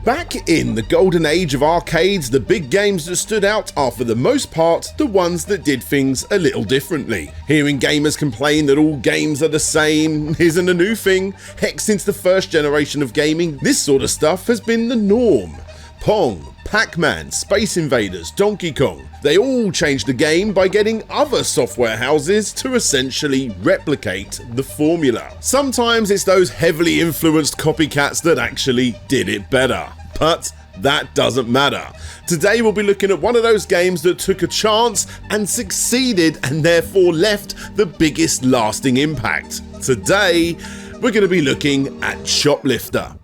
Back in the golden age of arcades, the big games that stood out are for the most part the ones that did things a little differently. Hearing gamers complain that all games are the same isn't a new thing. Heck, since the first generation of gaming, this sort of stuff has been the norm. Pong, Pac-Man, Space Invaders, Donkey Kong, they all changed the game by getting other software houses to essentially replicate the formula. Sometimes it's those heavily influenced copycats that actually did it better, but that doesn't matter. Today we'll be looking at one of those games that took a chance and succeeded and therefore left the biggest lasting impact. Today we're going to be looking at Choplifter.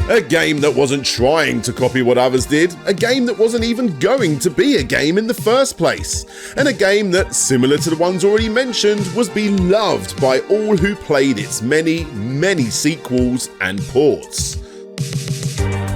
A game that wasn't trying to copy what others did, a game that wasn't even going to be a game in the first place, and a game that, similar to the ones already mentioned, was beloved by all who played its many sequels and ports.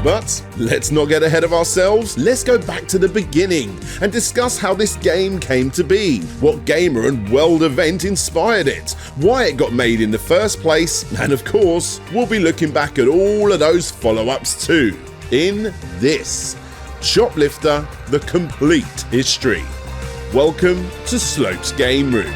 But let's not get ahead of ourselves, let's go back to the beginning and discuss how this game came to be, what gamer and world event inspired it, why it got made in the first place, and of course, we'll be looking back at all of those follow-ups too, in this Choplifter: The Complete History. Welcome to Slope's Game Room.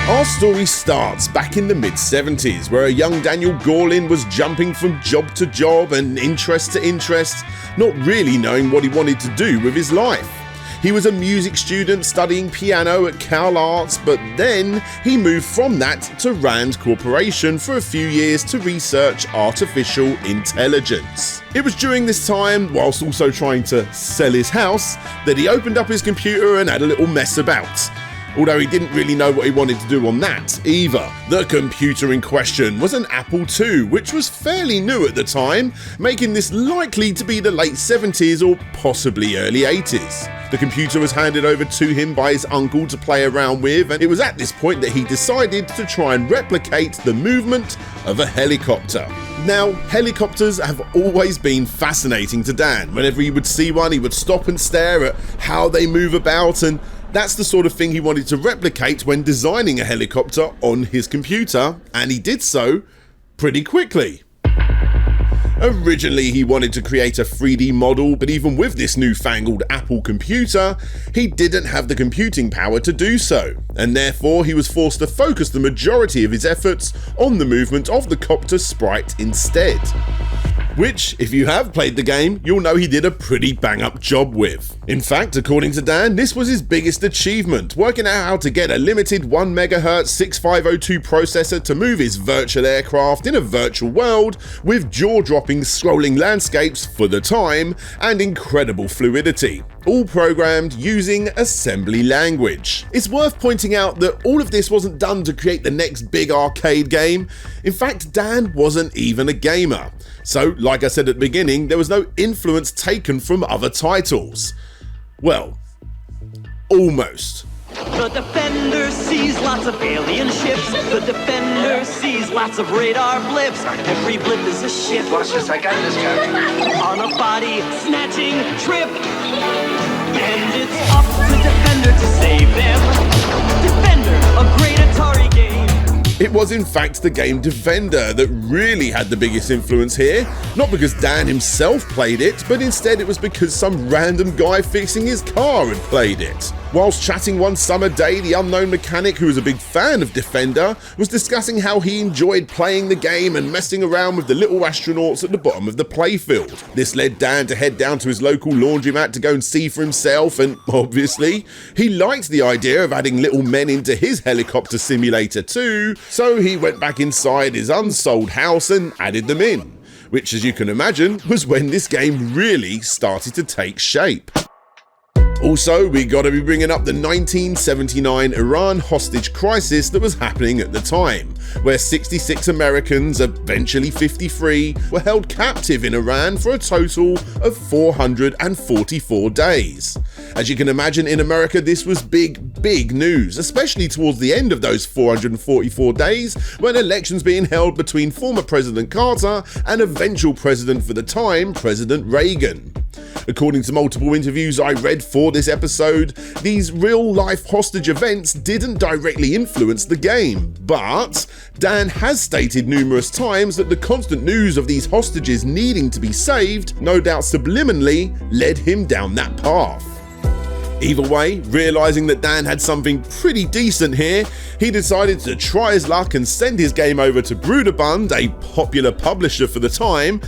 Our story starts back in the mid-70s, where a young Daniel Gorlin was jumping from job to job and interest to interest, not really knowing what he wanted to do with his life. He was a music student studying piano at Cal Arts, but then he moved from that to Rand Corporation for a few years to research artificial intelligence. It was during this time, whilst also trying to sell his house, that he opened up his computer and had a little mess about. Although he didn't really know what he wanted to do on that either. The computer in question was an Apple II, which was fairly new at the time, making this likely to be the late 70s or possibly early 80s. The computer was handed over to him by his uncle to play around with, and it was at this point that he decided to try and replicate the movement of a helicopter. Now, helicopters have always been fascinating to Dan. Whenever he would see one, he would stop and stare at how they move about, and that's the sort of thing he wanted to replicate when designing a helicopter on his computer, and he did so pretty quickly. Originally, he wanted to create a 3D model, but even with this newfangled Apple computer, he didn't have the computing power to do so, and therefore he was forced to focus the majority of his efforts on the movement of the copter sprite instead. Which, if you have played the game, you'll know he did a pretty bang-up job with. In fact, according to Dan, this was his biggest achievement, working out how to get a limited 1MHz 6502 processor to move his virtual aircraft in a virtual world with jaw-dropping scrolling landscapes for the time and incredible fluidity, all programmed using assembly language. It's worth pointing out that all of this wasn't done to create the next big arcade game. In fact, Dan wasn't even a gamer. So, like I said at the beginning, there was no influence taken from other titles. Well, almost. The Defender sees lots of alien ships. The Defender sees lots of radar blips. Every blip is a ship. Watch this, I got this, Captain. On a body snatching trip. And it's up to Defender to save them. Defender, a great Atari game. It was in fact the game Defender that really had the biggest influence here, not because Dan himself played it, but instead it was because some random guy fixing his car had played it. Whilst chatting one summer day, the unknown mechanic, who was a big fan of Defender, was discussing how he enjoyed playing the game and messing around with the little astronauts at the bottom of the playfield. This led Dan to head down to his local laundromat to go and see for himself, and obviously, he liked the idea of adding little men into his helicopter simulator too, so he went back inside his unsold house and added them in, which, as you can imagine, was when this game really started to take shape. Also, we gotta be bringing up the 1979 Iran hostage crisis that was happening at the time, where 66 Americans, eventually 53, were held captive in Iran for a total of 444 days. As you can imagine, in America this was big news, especially towards the end of those 444 days, when elections being held between former President Carter and eventual president for the time, President Reagan. According to multiple interviews I read for this episode, these real-life hostage events didn't directly influence the game, but Dan has stated numerous times that the constant news of these hostages needing to be saved, no doubt subliminally, led him down that path. Either way, realising that Dan had something pretty decent here, he decided to try his luck and send his game over to Broderbund, a popular publisher for the time,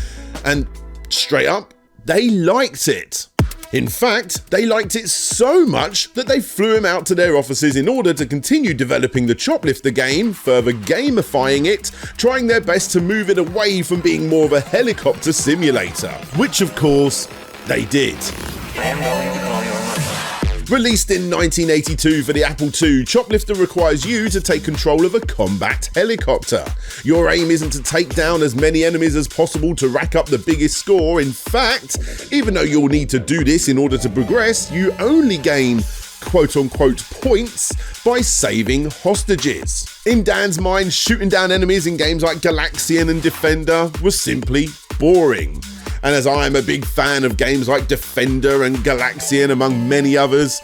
and straight up, they liked it. In fact, they liked it so much that they flew him out to their offices in order to continue developing the Choplifter game, further gamifying it, trying their best to move it away from being more of a helicopter simulator, which of course, they did. Released in 1982 for the Apple II, Choplifter requires you to take control of a combat helicopter. Your aim isn't to take down as many enemies as possible to rack up the biggest score. In fact, even though you'll need to do this in order to progress, you only gain quote-unquote points by saving hostages. In Dan's mind, shooting down enemies in games like Galaxian and Defender was simply boring. And as I am a big fan of games like Defender and Galaxian, among many others,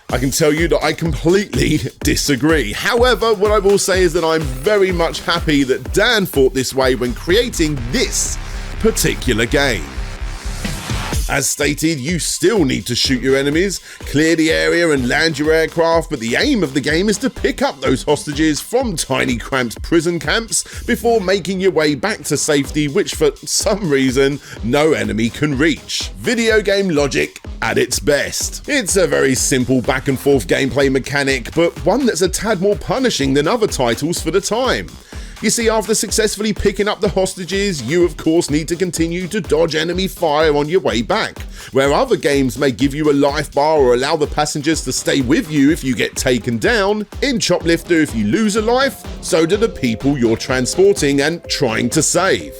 I can tell you that I completely disagree. However, what I will say is that I'm very much happy that Dan thought this way when creating this particular game. As stated, you still need to shoot your enemies, clear the area and land your aircraft, but the aim of the game is to pick up those hostages from tiny cramped prison camps before making your way back to safety, which for some reason no enemy can reach. Video game logic at its best. It's a very simple back and forth gameplay mechanic, but one that's a tad more punishing than other titles for the time. You see, after successfully picking up the hostages, you of course need to continue to dodge enemy fire on your way back. Where other games may give you a life bar or allow the passengers to stay with you if you get taken down, in Choplifter if you lose a life, so do the people you're transporting and trying to save.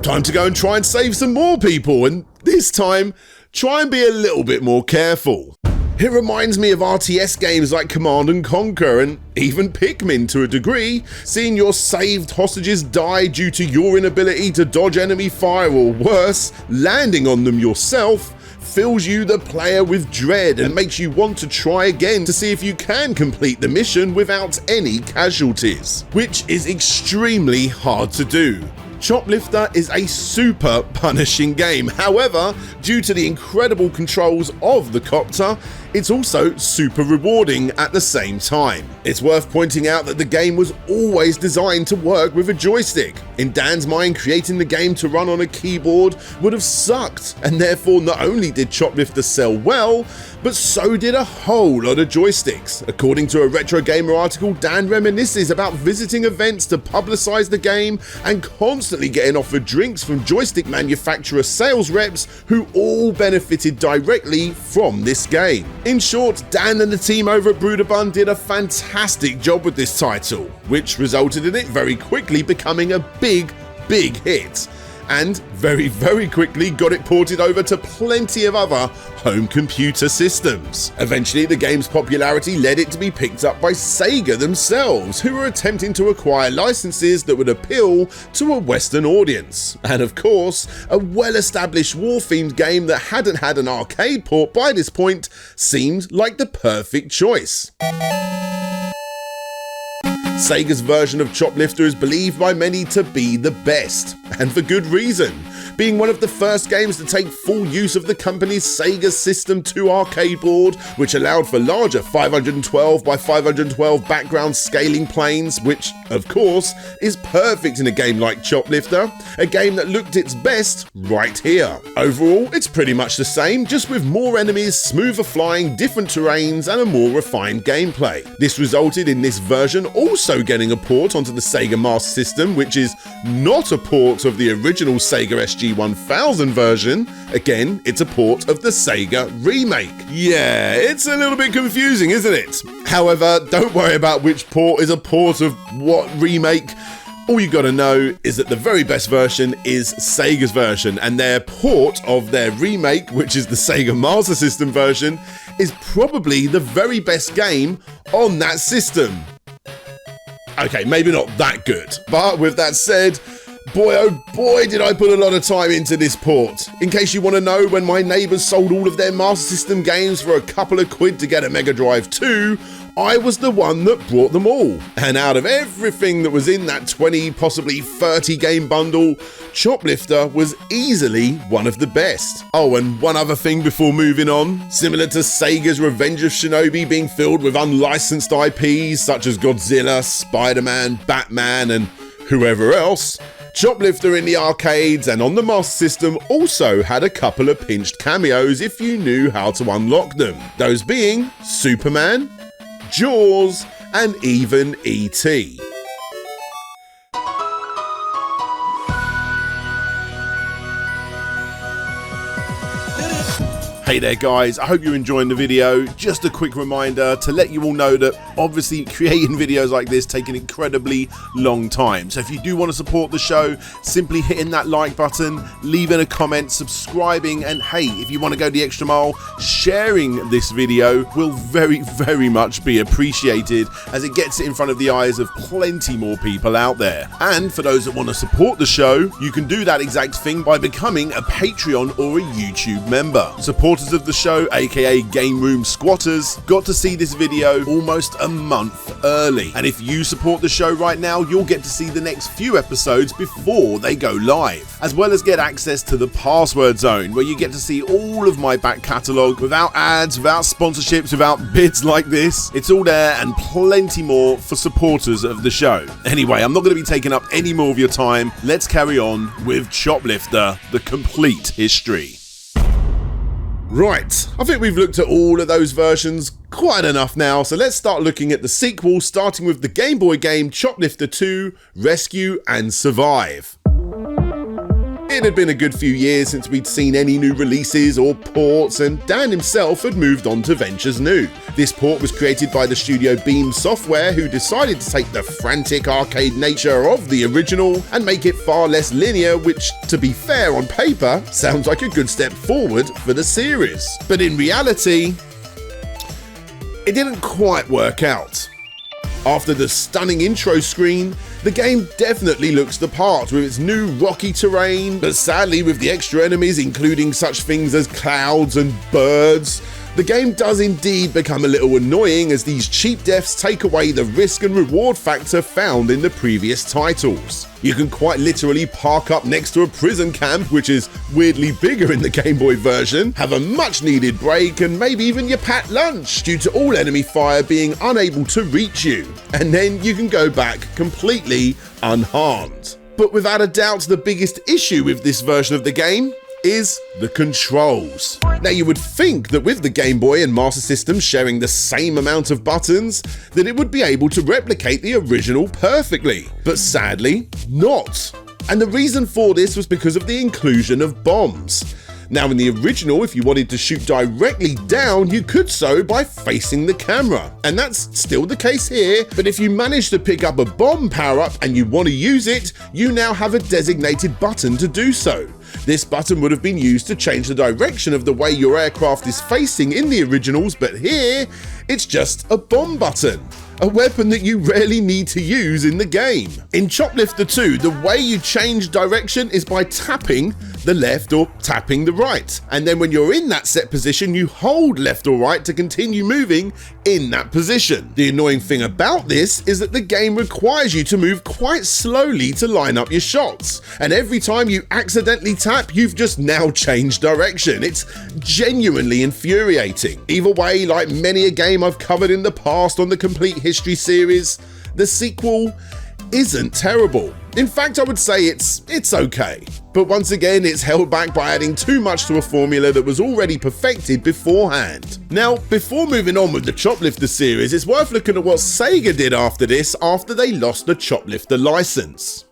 Time to go and try and save some more people, and this time, try and be a little bit more careful. It reminds me of RTS games like Command & Conquer and even Pikmin to a degree. Seeing your saved hostages die due to your inability to dodge enemy fire or worse, landing on them yourself, fills you, the player, with dread and makes you want to try again to see if you can complete the mission without any casualties, which is extremely hard to do. Choplifter is a super punishing game. However, due to the incredible controls of the copter, it's also super rewarding at the same time. It's worth pointing out that the game was always designed to work with a joystick. In Dan's mind, creating the game to run on a keyboard would have sucked, and therefore not only did Choplifter sell well, but so did a whole lot of joysticks. According to a Retro Gamer article, Dan reminisces about visiting events to publicise the game and constantly getting offered drinks from joystick manufacturer sales reps who all benefited directly from this game. In short, Dan and the team over at Broderbund did a fantastic job with this title, which resulted in it very quickly becoming a big hit. And very quickly got it ported over to plenty of other home computer systems. Eventually, the game's popularity led it to be picked up by Sega themselves, who were attempting to acquire licenses that would appeal to a Western audience. And of course, a well-established war-themed game that hadn't had an arcade port by this point seemed like the perfect choice. Sega's version of Choplifter is believed by many to be the best, and for good reason. Being one of the first games to take full use of the company's Sega System 2 arcade board, which allowed for larger 512 by 512 background scaling planes, which, of course, is perfect in a game like Choplifter, a game that looked its best right here. Overall, it's pretty much the same, just with more enemies, smoother flying, different terrains, and a more refined gameplay. This resulted in this version also getting a port onto the Sega Master System, which is not a port of the original Sega SG G1000 version, again, it's a port of the Sega remake. Yeah, it's a little bit confusing, isn't it? However, don't worry about which port is a port of what remake. All you gotta know is that the very best version is Sega's version, and their port of their remake, which is the Sega Master System version, is probably the very best game on that system. Okay, maybe not that good, but with that said, boy oh boy did I put a lot of time into this port. In case you want to know, when my neighbours sold all of their Master System games for a couple of quid to get a Mega Drive 2, I was the one that brought them all. And out of everything that was in that 20, possibly 30 game bundle, Choplifter was easily one of the best. Oh, and one other thing before moving on. Similar to Sega's Revenge of Shinobi being filled with unlicensed IPs such as Godzilla, Spider-Man, Batman, and whoever else, Choplifter in the arcades and on the Master System also had a couple of pinched cameos if you knew how to unlock them. Those being Superman, Jaws, and even E.T. Hey there guys, I hope you're enjoying the video. Just a quick reminder to let you all know that obviously creating videos like this take an incredibly long time. So if you do want to support the show, simply hitting that like button, leaving a comment, subscribing, and hey, if you want to go the extra mile, sharing this video will very much be appreciated, as it gets it in front of the eyes of plenty more people out there. And for those that want to support the show, you can do that exact thing by becoming a Patreon or a YouTube member. Supporters of the show, aka Game Room Squatters, got to see this video almost a month early. And if you support the show right now, you'll get to see the next few episodes before they go live, as well as get access to the password zone, where you get to see all of my back catalogue without ads, without sponsorships, without bids like this. It's all there and plenty more for supporters of the show. Anyway, I'm not going to be taking up any more of your time. Let's carry on with Choplifter, the complete history. Right, I think we've looked at all of those versions quite enough now, so let's start looking at the sequel, starting with the Game Boy game Choplifter II, Rescue and Survive. It had been a good few years since we'd seen any new releases or ports, and Dan himself had moved on to ventures new. This port was created by the studio Beam Software, who decided to take the frantic arcade nature of the original and make it far less linear, which, to be fair, on paper, sounds like a good step forward for the series. But in reality, it didn't quite work out. After the stunning intro screen, the game definitely looks the part with its new rocky terrain, but sadly with the extra enemies including such things as clouds and birds, the game does indeed become a little annoying, as these cheap deaths take away the risk and reward factor found in the previous titles. You can quite literally park up next to a prison camp, which is weirdly bigger in the Game Boy version, have a much needed break, and maybe even your packed lunch due to all enemy fire being unable to reach you. And then you can go back completely unharmed. But without a doubt, the biggest issue with this version of the game is the controls. Now, you would think that with the Game Boy and Master System sharing the same amount of buttons, that it would be able to replicate the original perfectly, but sadly not. And the reason for this was because of the inclusion of bombs. Now, in the original, if you wanted to shoot directly down, you could so by facing the camera. And that's still the case here, but if you manage to pick up a bomb power-up and you want to use it, you now have a designated button to do so. This button would have been used to change the direction of the way your aircraft is facing in the originals, but here, it's just a bomb button. A weapon that you rarely need to use in the game. In Choplifter 2, the way you change direction is by tapping the left or tapping the right. And then when you're in that set position, you hold left or right to continue moving in that position. The annoying thing about this is that the game requires you to move quite slowly to line up your shots. And every time you accidentally tap, you've just now changed direction. It's genuinely infuriating. Either way, like many a game I've covered in the past on the Complete History series, the sequel isn't terrible. In fact, I would say it's okay. But once again, it's held back by adding too much to a formula that was already perfected beforehand. Now, before moving on with the Choplifter series, it's worth looking at what Sega did after this, after they lost the Choplifter license.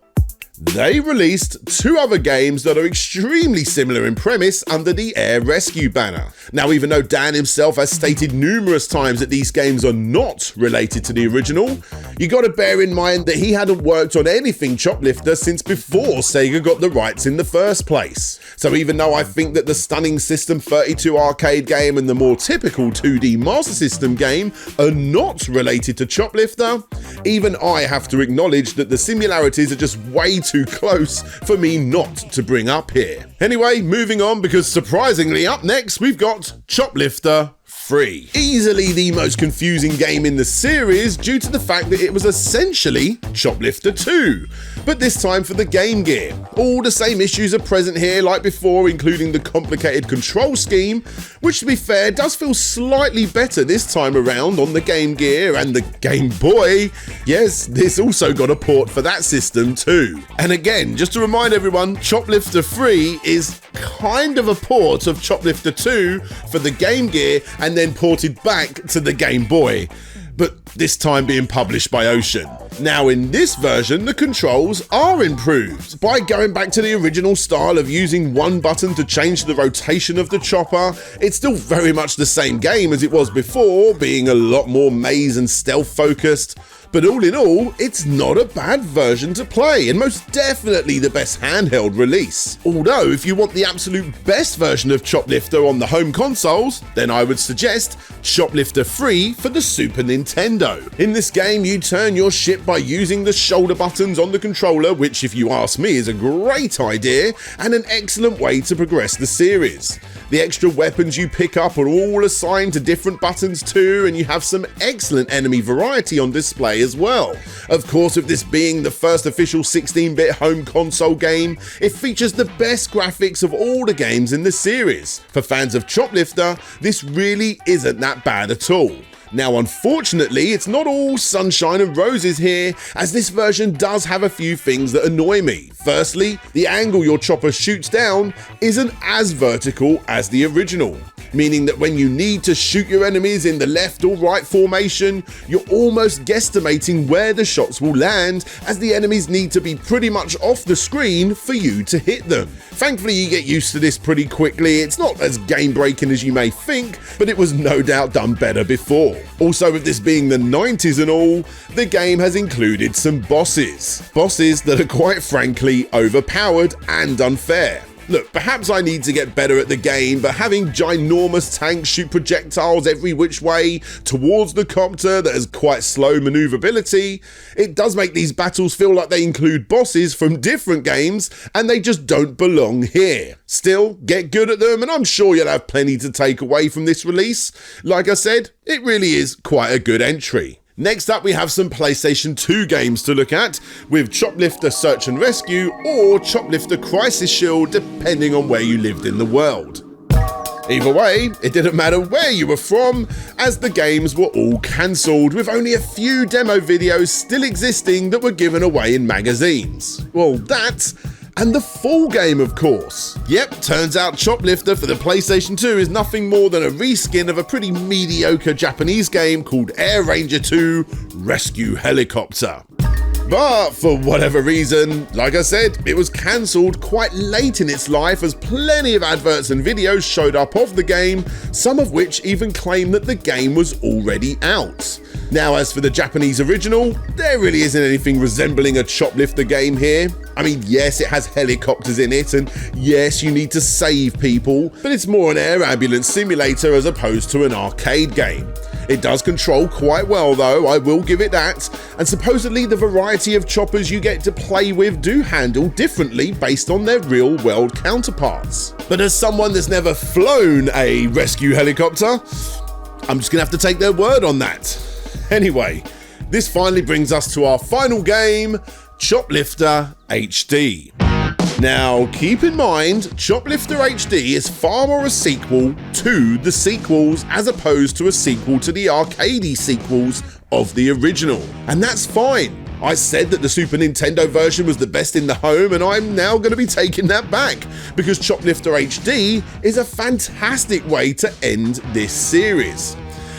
They released two other games that are extremely similar in premise under the Air Rescue banner. Now, even though Dan himself has stated numerous times that these games are not related to the original, you gotta bear in mind that he hadn't worked on anything Choplifter since before Sega got the rights in the first place. So even though I think that the stunning System 32 arcade game and the more typical 2D Master System game are not related to Choplifter, even I have to acknowledge that the similarities are just way too close for me not to bring up here. Anyway, moving on, because surprisingly up next we've got Choplifter III. Easily the most confusing game in the series due to the fact that it was essentially Choplifter 2, but this time for the Game Gear. All the same issues are present here like before, including the complicated control scheme, which to be fair does feel slightly better this time around on the Game Gear and the Game Boy. Yes, this also got a port for that system too. And again, just to remind everyone, Choplifter 3 is kind of a port of Choplifter 2 for the Game Gear and then ported back to the Game Boy, but this time being published by Ocean. Now in this version, the controls are improved by going back to the original style of using one button to change the rotation of the chopper. It's still very much the same game as it was before, being a lot more maze and stealth focused, but all in all, it's not a bad version to play, and most definitely the best handheld release. Although, if you want the absolute best version of Choplifter on the home consoles, then I would suggest Choplifter 3 for the Super Nintendo. In this game, you turn your ship by using the shoulder buttons on the controller, which if you ask me is a great idea and an excellent way to progress the series. The extra weapons you pick up are all assigned to different buttons too, and you have some excellent enemy variety on display as well. Of course, with this being the first official 16-bit home console game, it features the best graphics of all the games in the series. For fans of Choplifter, this really isn't that bad at all. Now, unfortunately, it's not all sunshine and roses here, as this version does have a few things that annoy me. Firstly, the angle your chopper shoots down isn't as vertical as the original, meaning that when you need to shoot your enemies in the left or right formation, you're almost guesstimating where the shots will land, as the enemies need to be pretty much off the screen for you to hit them. Thankfully, you get used to this pretty quickly. It's not as game-breaking as you may think, but it was no doubt done better before. Also, with this being the 90s and all, the game has included some bosses. Bosses that are quite frankly overpowered and unfair. Look, perhaps I need to get better at the game, but having ginormous tanks shoot projectiles every which way towards the copter that has quite slow maneuverability, it does make these battles feel like they include bosses from different games and they just don't belong here. Still, get good at them and I'm sure you'll have plenty to take away from this release. Like I said, it really is quite a good entry. Next up, we have some PlayStation 2 games to look at, with Choplifter Search and Rescue or Choplifter Crisis Shield, depending on where you lived in the world. Either way, it didn't matter where you were from, as the games were all cancelled, with only a few demo videos still existing that were given away in magazines. Well, that and the full game, of course. Yep, turns out Choplifter for the PlayStation 2 is nothing more than a reskin of a pretty mediocre Japanese game called Air Ranger 2 Rescue Helicopter. But for whatever reason, like I said, it was cancelled quite late in its life, as plenty of adverts and videos showed up of the game, some of which even claim that the game was already out. Now, as for the Japanese original, there really isn't anything resembling a Choplifter game here. I mean, yes, it has helicopters in it, and yes, you need to save people, but it's more an air ambulance simulator as opposed to an arcade game. It does control quite well though, I will give it that, and supposedly the variety of choppers you get to play with do handle differently based on their real world counterparts. But as someone that's never flown a rescue helicopter, I'm just gonna have to take their word on that. Anyway, this finally brings us to our final game, Choplifter HD. Now, keep in mind, Choplifter HD is far more a sequel to the sequels as opposed to a sequel to the arcadey sequels of the original. And that's fine. I said that the Super Nintendo version was the best in the home, and I'm now going to be taking that back, because Choplifter HD is a fantastic way to end this series.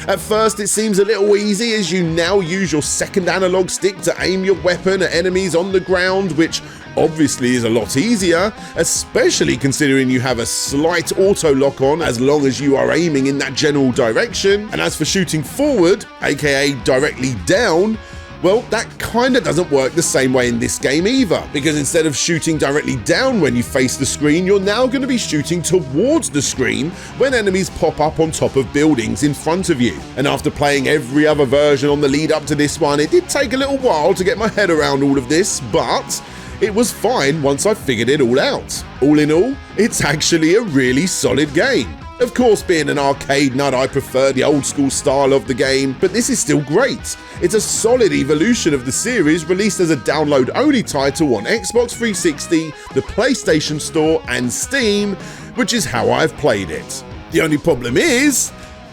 At first it seems a little easy, as you now use your second analog stick to aim your weapon at enemies on the ground, which obviously is a lot easier, especially considering you have a slight auto lock on as long as you are aiming in that general direction. And as for shooting forward, aka directly down, well, that kinda doesn't work the same way in this game either, because instead of shooting directly down when you face the screen, you're now going to be shooting towards the screen when enemies pop up on top of buildings in front of you. And after playing every other version on the lead up to this one, it did take a little while to get my head around all of this, but it was fine once I figured it all out. All in all, it's actually a really solid game. Of course, being an arcade nut, I prefer the old school style of the game, but this is still great. It's a solid evolution of the series, released as a download-only title on Xbox 360, the PlayStation Store, and Steam, which is how I've played it. The only problem is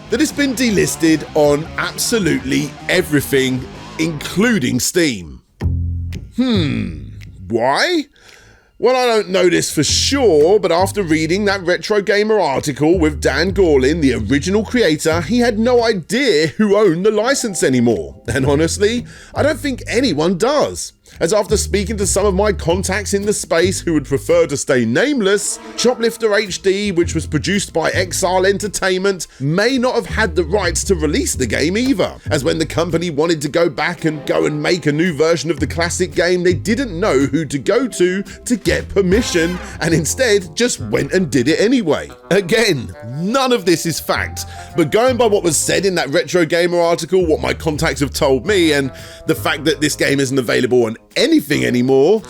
that it's been delisted on absolutely everything, including Steam. Why? Well, I don't know this for sure, but after reading that Retro Gamer article with Dan Gorlin, the original creator, he had no idea who owned the license anymore. And honestly, I don't think anyone does. As after speaking to some of my contacts in the space who would prefer to stay nameless, Choplifter HD, which was produced by Exile Entertainment, may not have had the rights to release the game either, as when the company wanted to go back and make a new version of the classic game, they didn't know who to go to get permission, and instead just went and did it anyway. Again, none of this is fact, but going by what was said in that Retro Gamer article, what my contacts have told me, and the fact that this game isn't available on anything anymore,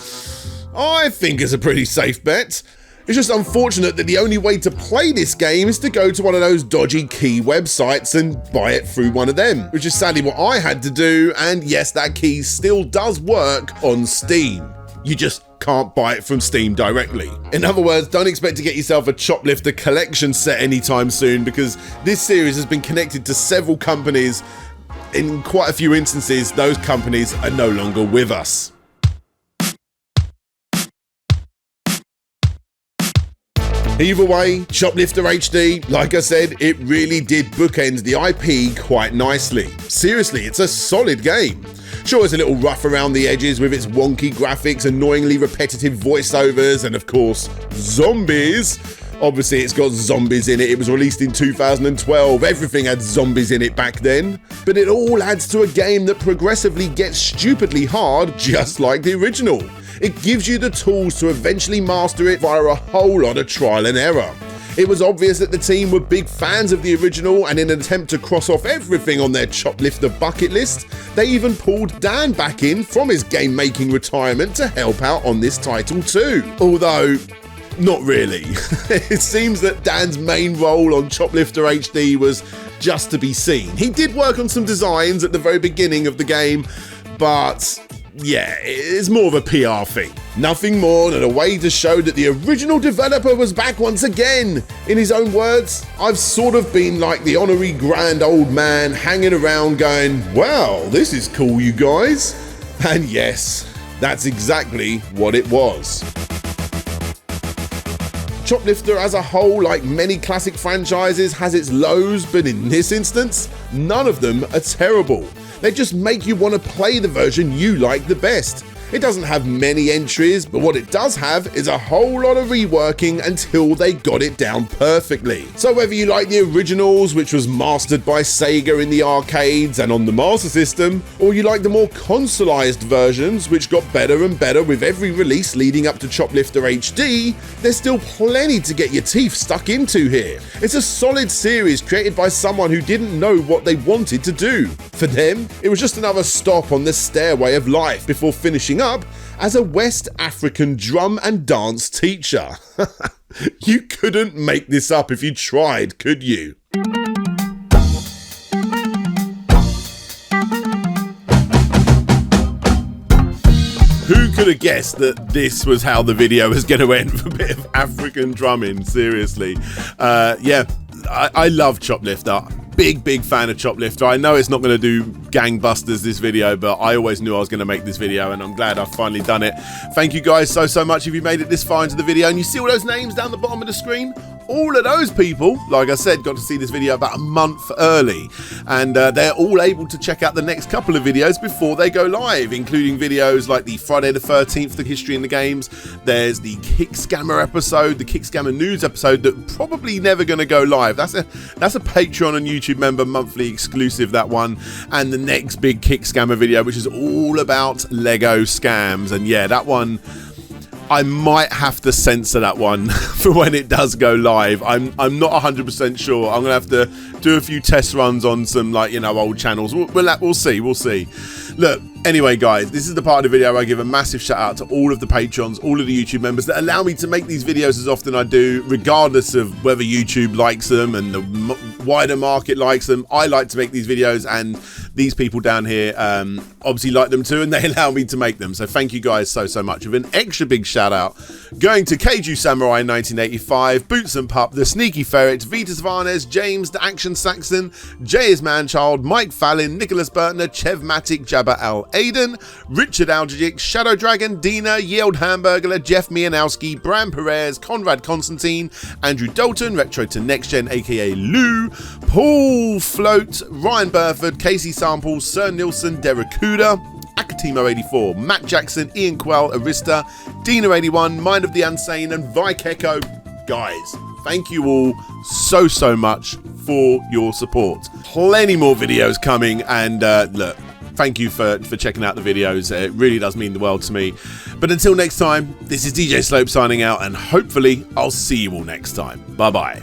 I think is a pretty safe bet. It's just unfortunate that the only way to play this game is to go to one of those dodgy key websites and buy it through one of them, which is sadly what I had to do, and yes, that key still does work on Steam. You just can't buy it from Steam directly. In other words, don't expect to get yourself a Choplifter collection set anytime soon, because this series has been connected to several companies. In quite a few instances, those companies are no longer with us. Either way, Choplifter HD, like I said, it really did bookend the IP quite nicely. Seriously, it's a solid game. Sure, it's a little rough around the edges with its wonky graphics, annoyingly repetitive voiceovers, and of course, zombies. Obviously, it's got zombies in it. It was released in 2012. Everything had zombies in it back then. But it all adds to a game that progressively gets stupidly hard, just like the original. It gives you the tools to eventually master it via a whole lot of trial and error. It was obvious that the team were big fans of the original, and in an attempt to cross off everything on their Choplifter bucket list, they even pulled Dan back in from his game-making retirement to help out on this title too. Although, not really. It seems that Dan's main role on Choplifter HD was just to be seen. He did work on some designs at the very beginning of the game, but yeah, it's more of a PR thing. Nothing more than a way to show that the original developer was back once again. In his own words, I've sort of been like the honorary grand old man hanging around going, wow, this is cool, you guys. And yes, that's exactly what it was. Choplifter as a whole, like many classic franchises, has its lows, but in this instance, none of them are terrible. They just make you want to play the version you like the best. It doesn't have many entries, but what it does have is a whole lot of reworking until they got it down perfectly. So whether you like the originals, which was mastered by Sega in the arcades and on the Master System, or you like the more consoleized versions, which got better and better with every release leading up to Choplifter HD, there's still plenty to get your teeth stuck into here. It's a solid series created by someone who didn't know what they wanted to do. For them, it was just another stop on the stairway of life before finishing up as a West African drum and dance teacher. You couldn't make this up if you tried, could you? Who could have guessed that this was how the video was going to end with a bit of African drumming, seriously. Yeah, I love Choplifter. Big fan of Choplifter. I know it's not going to do gangbusters this video, but I always knew I was going to make this video, and I'm glad I've finally done it. Thank you guys so much if you made it this far into the video, and you see all those names down the bottom of the screen? all of those people, like I said, got to see this video about a month early, and they're all able to check out the next couple of videos before they go live, including videos like the Friday the 13th, the history in the games. There's the Kickscammer episode, the Kickscammer news episode that probably never going to go live. That's a Patreon and YouTube member monthly exclusive, that one. And the next big Kickscammer video, which is all about Lego scams. And yeah, that one, I might have to censor that one for when it does go live. I'm not 100% sure. I'm gonna have to do a few test runs on some, like, you know, old channels. We'll see. Look, anyway, guys, this is the part of the video where I give a massive shout out to all of the patrons, all of the YouTube members that allow me to make these videos as often as I do, regardless of whether YouTube likes them and the wider market likes them. I like to make these videos, and these people down here obviously like them too, and they allow me to make them. So thank you guys so much. With an extra big shout out going to Keiju Samurai 1985, Boots and Pup, The Sneaky Ferret, Vitas Varnes, James the Action Saxon, Jay is Manchild, Mike Fallon, Nicholas Burtner, Chev Matic, Jabba Al Aiden, Richard Algic, Shadow Dragon, Dina, Yield Hamburglar, Jeff Mianowski, Bram Perez, Conrad Constantine, Andrew Dalton, Retro to Next Gen aka Lou, Paul Float, Ryan Burford, Casey Samples, Sir Nilsson, Derek Kuda, Akatimo84, Matt Jackson, Ian Quell, Arista, Dina81, Mind of the Unsane, and Vikeko. Guys, thank you all so much for your support. Plenty more videos coming, and look, thank you for checking out the videos. It really does mean the world to me. But until next time, this is DJ Slope signing out, and hopefully I'll see you all next time. Bye bye.